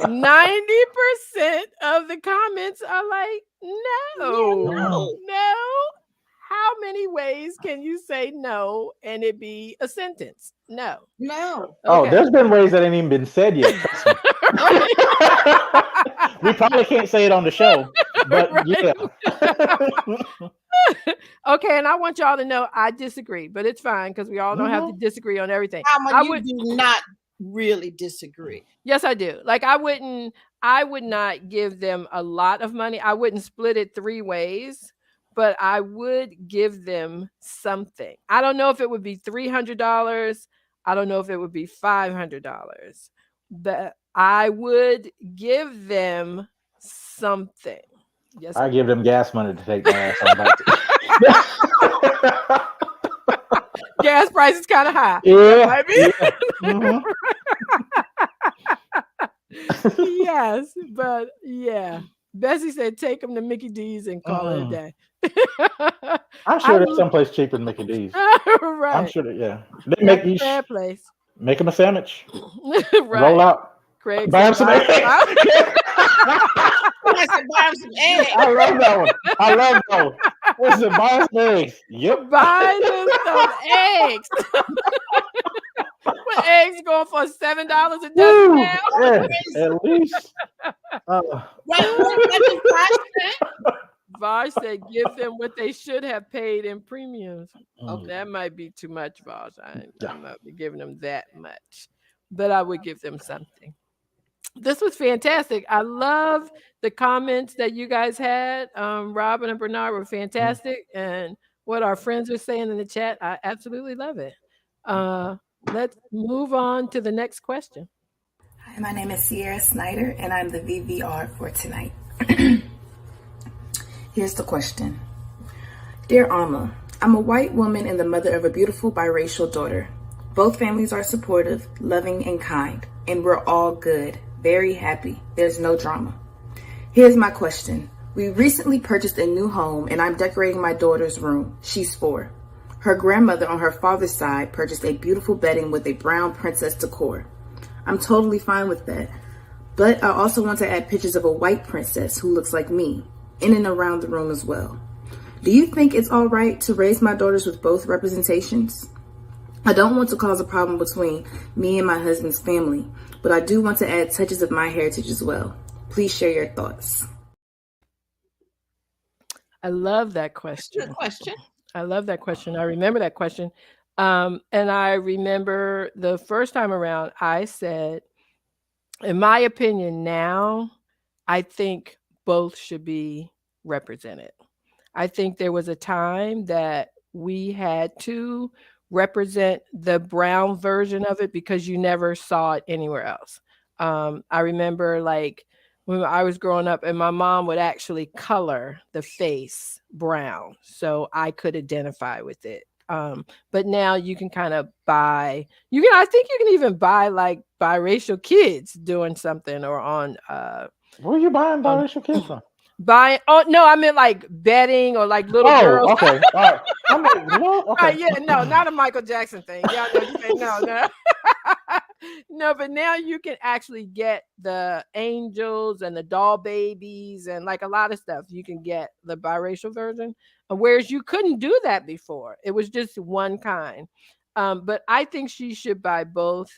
90% of the comments are like, no. How many ways can you say no and it be a sentence? No. No. Oh, there's been ways that ain't even been said yet. We probably can't say it on the show, but yeah. Okay, and I want y'all to know I disagree, but it's fine because we all don't have to disagree on everything. Alma, you do not really disagree. Yes, I do. Like I would not give them a lot of money. I wouldn't split it 3 ways, but I would give them something. I don't know if it would be $300. I don't know if it would be $500. But I would give them something. Yes, I give them gas money to take my ass on back. Gas price is kind of high. Yeah. Yes, but yeah. Bessie said take them to Mickey D's and call it a day. I'm sure there's someplace cheaper than Mickey D's. Right. I'm sure that, They make each place. Make them a sandwich. Right. Roll out. Craig buy him some eggs. I said, buy him some eggs. I love that one. I love that one. Listen, buy him some eggs. Yep. Buy them some eggs. What eggs going for $7 a dozen now? Yeah, at least. Vaj said, give them what they should have paid in premiums. Mm. That might be too much, Vaj. I'm not giving them that much, but I would give them something. This was fantastic. I love the comments that you guys had. Robin and Bernard were fantastic. And what our friends are saying in the chat, I absolutely love it. Let's move on to the next question. Hi, my name is Sierra Snyder, and I'm the VVR for tonight. Here's the question. Dear Alma, I'm a white woman and the mother of a beautiful biracial daughter. Both families are supportive, loving, and kind, and we're all good, very happy. There's no drama. Here's my question. We recently purchased a new home, and I'm decorating my daughter's room. She's 4. Her grandmother on her father's side purchased a beautiful bedding with a brown princess decor. I'm totally fine with that, but I also want to add pictures of a white princess who looks like me in and around the room as well. Do you think it's all right to raise my daughters with both representations? I don't want to cause a problem between me and my husband's family, but I do want to add touches of my heritage as well. Please share your thoughts. I love that question. Good question. I love that question. I remember that question. And I remember the first time around, I said, in my opinion now, I think both should be represented. I think there was a time that we had to represent the brown version of it because you never saw it anywhere else. I remember like when I was growing up and my mom would actually color the face brown so I could identify with it. But now you can kind of buy, I think you can even buy like biracial kids doing something or on. Where are you buying biracial kids from? No, I meant like bedding or like little girls. Okay. All right. I'm like, no, okay. Yeah, no, not a Michael Jackson thing. Yeah, no, no. No, but now you can actually get the angels and the doll babies and like a lot of stuff. You can get the biracial version, whereas you couldn't do that before. It was just one kind. But I think she should buy both.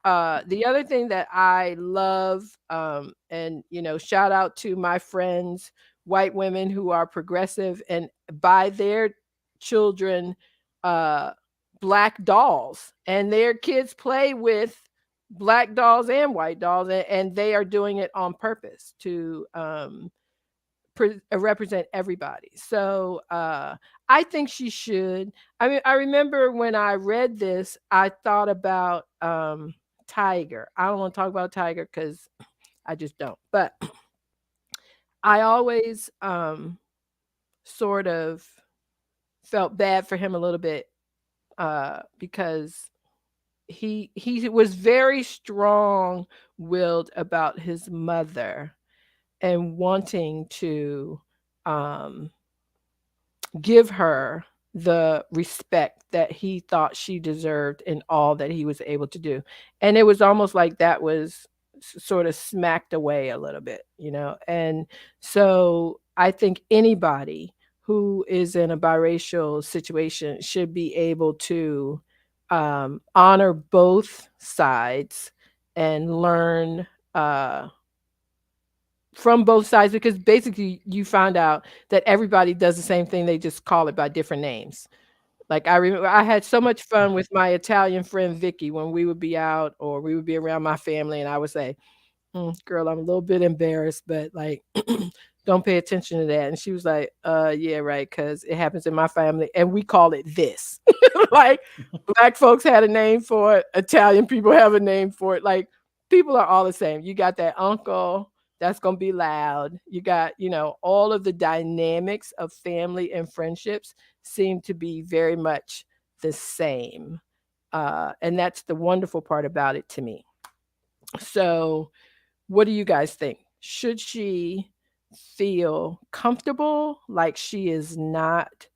The other thing that I love, and shout out to my friends, white women who are progressive and buy their children uh, black dolls, and their kids play with black dolls and white dolls, and they are doing it on purpose to represent everybody. So I think she should. I mean, I remember when I read this, I thought about Tiger. I don't want to talk about Tiger because I just don't. But I always sort of felt bad for him a little bit because he was very strong willed about his mother and wanting to um give her the respect that he thought she deserved in all that he was able to do. And it was almost like that was sort of smacked away a little bit, you know? And so I think anybody who is in a biracial situation should be able to honor both sides and learn from both sides, because basically you find out that everybody does the same thing, they just call it by different names. Like I remember I had so much fun with my Italian friend Vicky when we would be out or we would be around my family, and I would say, girl, I'm a little bit embarrassed, but like, don't pay attention to that. And she was like, yeah, right, because it happens in my family and we call it this. Like, black folks had a name for it, Italian people have a name for it. Like, people are all the same. You got that uncle that's going to be loud. You got, all of the dynamics of family and friendships seem to be very much the same. And that's the wonderful part about it to me. So, what do you guys think? Should she feel comfortable like she is not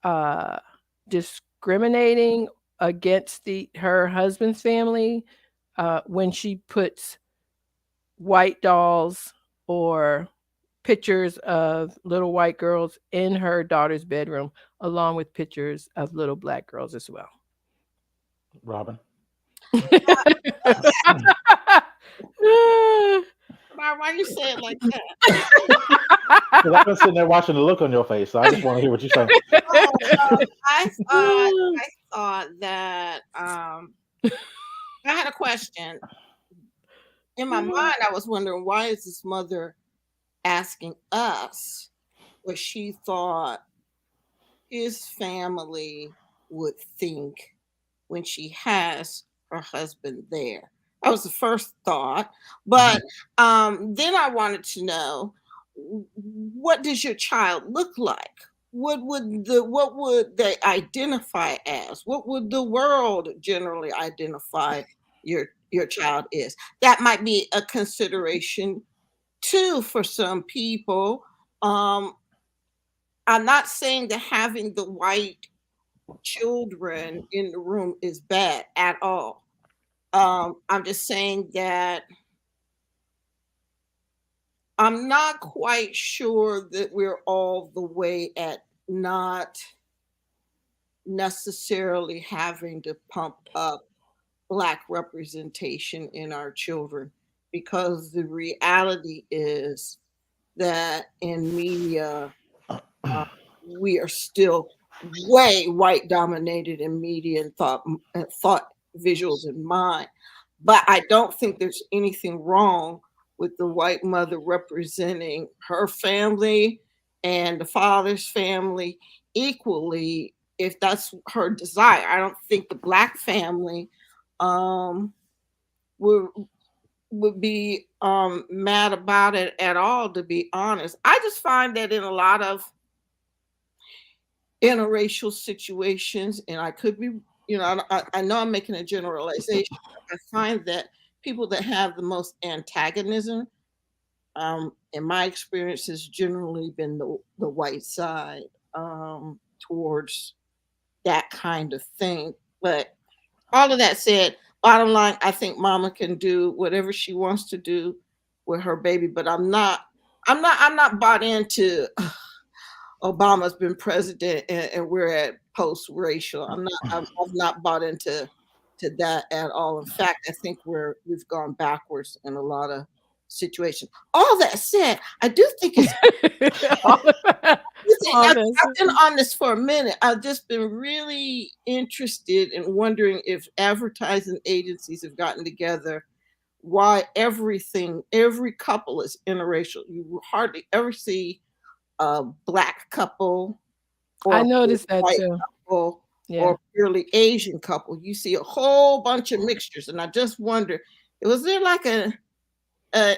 uh, discriminating against her husband's family when she puts white dolls or pictures of little white girls in her daughter's bedroom, along with pictures of little black girls as well? Robin. Why you say it like that? Because I've been sitting there watching the look on your face, so I just want to hear what you're saying. I thought that I had a question. In my mind, I was wondering, why is this mother asking us what she thought his family would think when she has her husband there? That was the first thought. But then I wanted to know, what does your child look like? What would they identify as? What would the world generally identify your child is? That might be a consideration too for some people. I'm not saying that having the white children in the room is bad at all. I'm just saying that I'm not quite sure that we're all the way at not necessarily having to pump up Black representation in our children, because the reality is that in media, we are still way white dominated in media and thought visuals in mind. But I don't think there's anything wrong with the white mother representing her family and the father's family equally if that's her desire. I don't think the Black family would be mad about it at all, to be honest. I just find that in a lot of interracial situations, and I could be, I know I'm making a generalization. I find that people that have the most antagonism, in my experience, has generally been the white side towards that kind of thing. But all of that said, bottom line, I think Mama can do whatever she wants to do with her baby, but I'm not bought into Obama's been president and we're at post-racial. I've not bought into that at all. In fact, I think we've gone backwards in a lot of situations. All that said, I do think it's I've been on this for a minute. I've just been really interested in wondering if advertising agencies have gotten together, why every couple is interracial. You hardly ever see a Black couple or I noticed that white too. couple Yeah. or purely Asian couple. You see a whole bunch of mixtures. And I just wonder, was there like an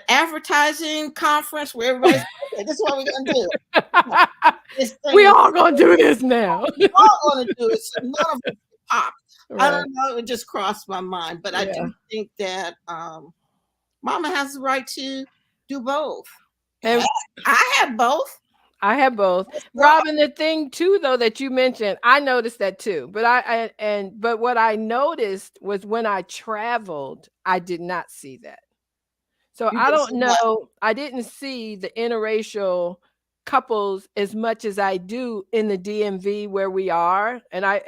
advertising conference where everybody's okay, this is what we're gonna do. We all gonna do this now. We all gonna do it. So none of it pop. Right. I don't know, it just crossed my mind. But I do think that Mama has the right to do both. And I have both. I have both. Robin, the thing too, though, that you mentioned, I noticed that too. But but what I noticed was when I traveled, I did not see that. So I don't know. I didn't see the interracial couples as much as I do in the DMV where we are. And I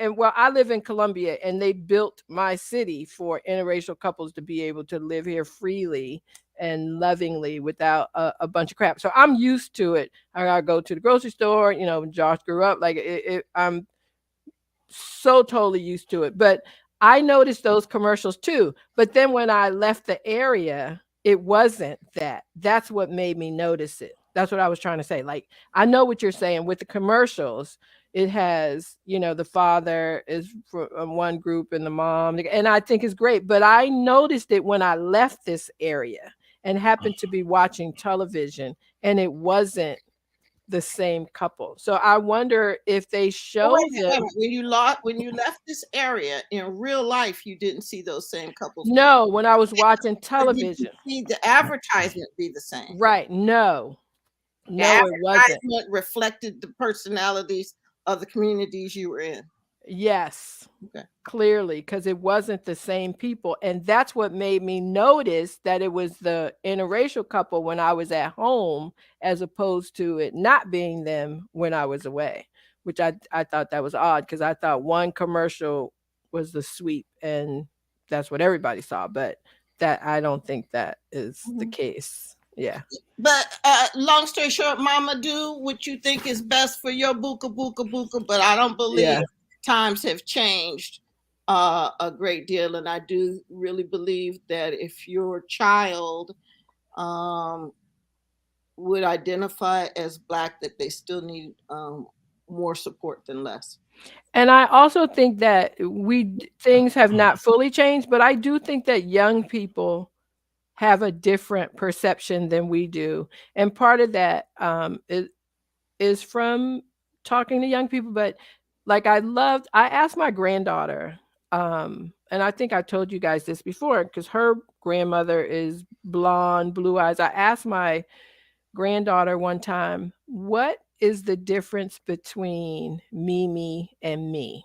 live in Columbia, and they built my city for interracial couples to be able to live here freely and lovingly without a bunch of crap. So I'm used to it. I gotta go to the grocery store. You know, Josh grew up like I'm so totally used to it. But I noticed those commercials too. But then when I left the area, it wasn't that. That's what made me notice it. That's what I was trying to say. Like, I know what you're saying with the commercials. It has, you know, the father is from one group and the mom, and I think it's great. But I noticed it when I left this area and happened to be watching television, and it wasn't the same couple. So I wonder if they showed them. When you left this area in real life, you didn't see those same couples. No, when I was watching television. Did you see the advertisement be the same? Right. No, it wasn't. Reflected the personalities of the communities you were in. Yes. Okay. Clearly, because it wasn't the same people. And that's what made me notice that it was the interracial couple when I was at home, as opposed to it not being them when I was away, which I thought that was odd, because I thought one commercial was the sweep and that's what everybody saw. But that I don't think that is the case. Yeah. But long story short, Mama, do what you think is best for your buka. But I don't believe times have changed a great deal, and I do really believe that if your child would identify as Black, that they still need more support than less. And I also think that things have not fully changed, but I do think that young people have a different perception than we do. And part of that is from talking to young people. But like I asked my granddaughter, and I think I told you guys this before, because her grandmother is blonde, blue eyes. I asked my granddaughter one time, what is the difference between Mimi and me?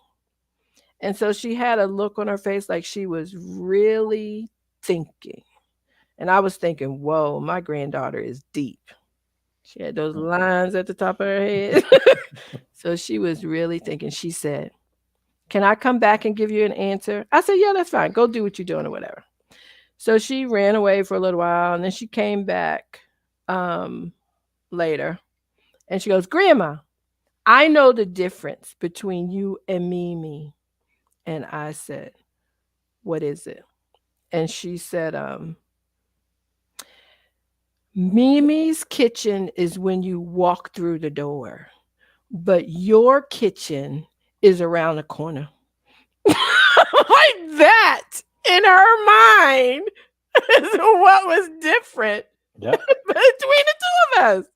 And so she had a look on her face like she was really thinking. And I was thinking, whoa, my granddaughter is deep. She had those lines at the top of her head. So she was really thinking. She said, can I come back and give you an answer? I said, yeah, that's fine. Go do what you're doing or whatever. So she ran away for a little while, and then she came back later. And she goes, Grandma, I know the difference between you and Mimi. And I said, what is it? And she said, Mimi's kitchen is when you walk through the door, but your kitchen is around the corner. Like that, in her mind, is what was different between the two of us.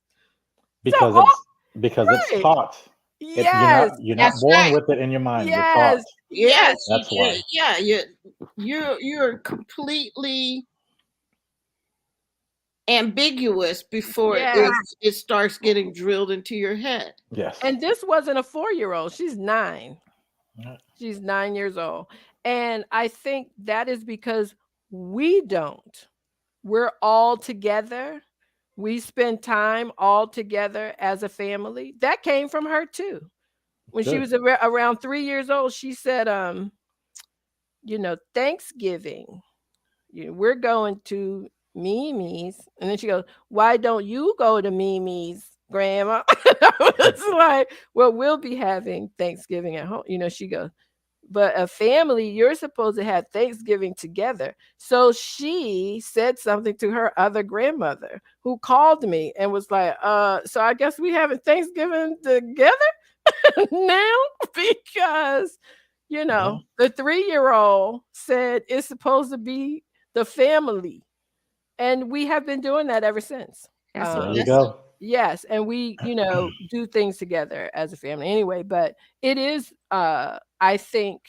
Because it's taught. Yes. You're not born with it in your mind. Yes. You're taught. Yes. That's why. Yeah, you're completely ambiguous before it starts getting drilled into your head. Yes. And this wasn't a 4-year-old. She's 9. She's 9 years old. And I think that is because we don't. We're all together. We spend time all together as a family. That came from her too. When she Good. was around 3 years old, she said, Thanksgiving, we're going to Mimi's. And then she goes, why don't you go to Mimi's, Grandma? It's like, well, we'll be having Thanksgiving at home. She goes, but a family, you're supposed to have Thanksgiving together. So she said something to her other grandmother who called me and was like, so I guess we having Thanksgiving together now because Yeah. the 3-year-old said it's supposed to be the family, and we have been doing that ever since. That's a There you blessing. go. Yes, and we do things together as a family anyway, but it is I think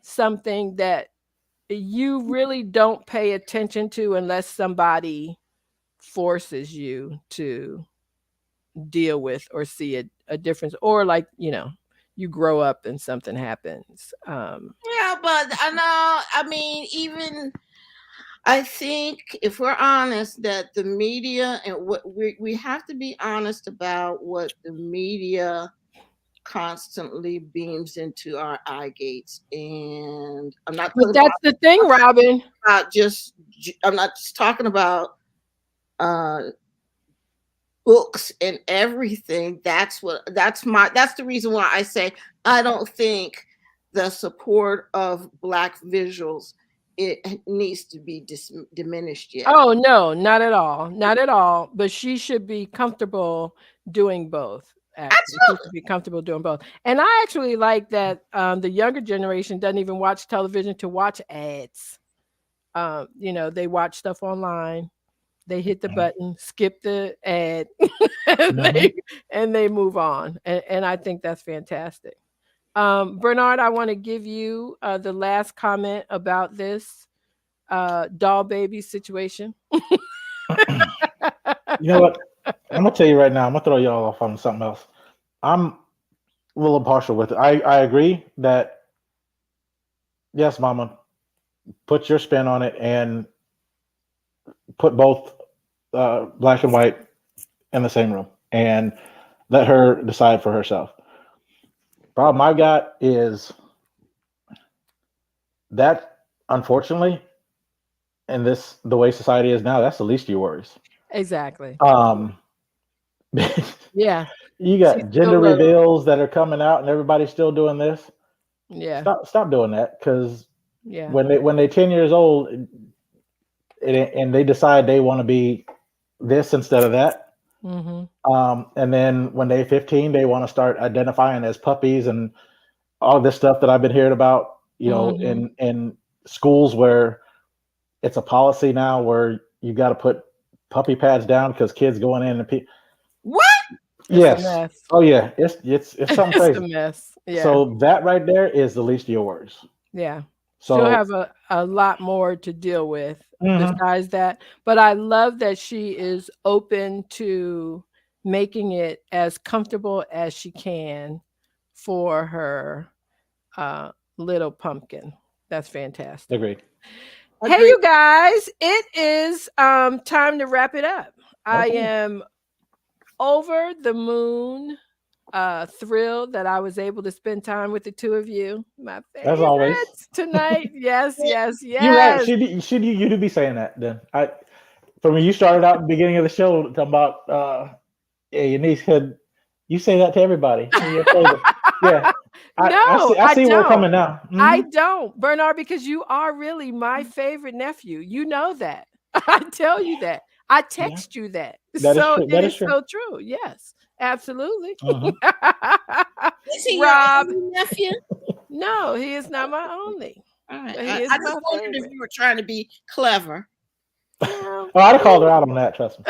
something that you really don't pay attention to unless somebody forces you to deal with or see a difference, or like you grow up and something happens. Yeah, but I know. I mean, even I think if we're honest, that the media and what we have to be honest about what the media constantly beams into our eye gates, and I'm not But talking that's the thing, Robin. about just. I'm not just talking about uh books and everything. That's the reason why I say I don't think the support of black visuals it needs to be diminished yet. Oh no, not at all, not at all. But she should be comfortable doing both. Actually, she Absolutely. should be comfortable doing both. And I actually like that the younger generation doesn't even watch television to watch ads. They watch stuff online. They hit the button, skip the ad, and Mhm. they move on. And I think that's fantastic. Bernard, I want to give you the last comment about this doll baby situation. You know what? I'm gonna tell you right now. I'm gonna throw y'all off on something else. I'm a little impartial with it. I agree that yes, Mama, put your spin on it and put both black and white in the same room and let her decide for herself. Problem I got is that unfortunately, in the way society is now, that's the least of your worries. Exactly. Um, Yeah. you She's got still gender little. reveals that are coming out, and everybody's still doing this. Yeah. Stop doing that because Yeah. when they 10 years old and they decide they want to be this instead of that, Mm-hmm. and then when they're 15, they want to start identifying as puppies and all this stuff that I've been hearing about. Mm-hmm. In schools where it's a policy now where you got to put puppy pads down because kids going in and What? It's a yes, mess. oh yeah, it's something It's a crazy. mess. Yeah. So that right there is the least of your worries. Yeah. She'll So have a lot more to deal with mhm, besides that. But I love that she is open to making it as comfortable as she can for her uh, little pumpkin. That's fantastic. agreed. Hey, Agree. you guys, it is time to wrap it up. I Okay, am over the moon, thrilled that I was able to spend time with the two of you, my as always. favorites tonight. Yes, yes, You're right. yes. You do be saying that. Then from when you started out at the beginning of the show talking about yeah, your niece could. You say that to everybody. Your favorite. Yeah, I No, see. I I see where we're don't. coming now. I Hmm. don't, Bernard, because you are really my favorite nephew. You know that. I tell you that. I Yeah, text you that. that is So true. it That is is true. so true. Yes, absolutely. Hmm. Is he your Rob, only nephew? no, he is not my only, All right. but he I is just my wondered if favorite. you were trying to be clever. No, Oh, I'd have called her out on that. Trust me.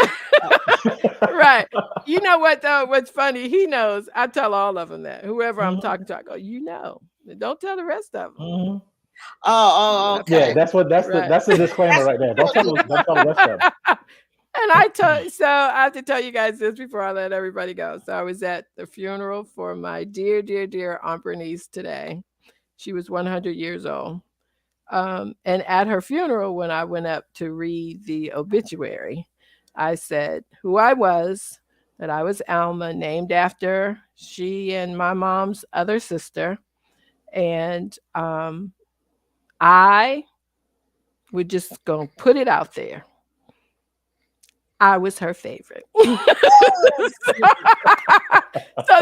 right. You know what though? What's funny? He knows. I tell all of them that. Whoever I'm Mhm, talking to, I go, don't tell the rest of them. mhm. Oh, My Yeah, okay. favorite. Right. that's the disclaimer That's right there. important. Don't tell the rest of And I have to tell you guys this before I let everybody go. So I was at the funeral for my dear, dear, dear Aunt Bernice today. She was 100 years old. And at her funeral, when I went up to read the obituary, I said who I was, that I was Alma, named after she and my mom's other sister. And I would just go put it out there. I was her favorite. So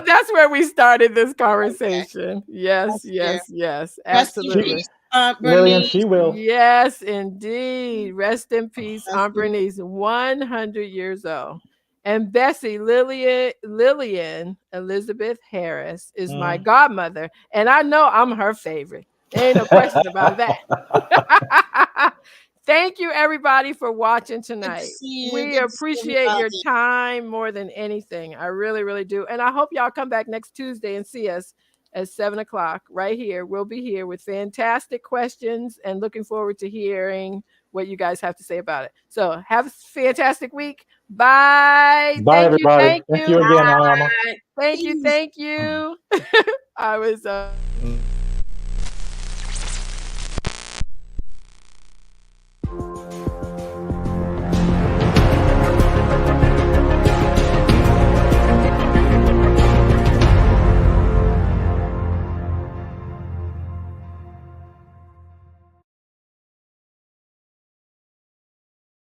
that's where we started this conversation. Yes, yes, yes, absolutely. Lillian, she will. Yes, indeed. Rest in peace, Aunt Bernice, 100 years old. And Bessie Lillian Elizabeth Harris is my godmother, and I know I'm her favorite. There ain't no question about that. Thank you, everybody, for watching tonight. We appreciate your time more than anything. I really, really do. And I hope y'all come back next Tuesday and see us at 7:00 right here. We'll be here with fantastic questions and looking forward to hearing what you guys have to say about it. So have a fantastic week. Bye. Bye, Thank everybody. You. Thank you again, Alma. Thank you. I was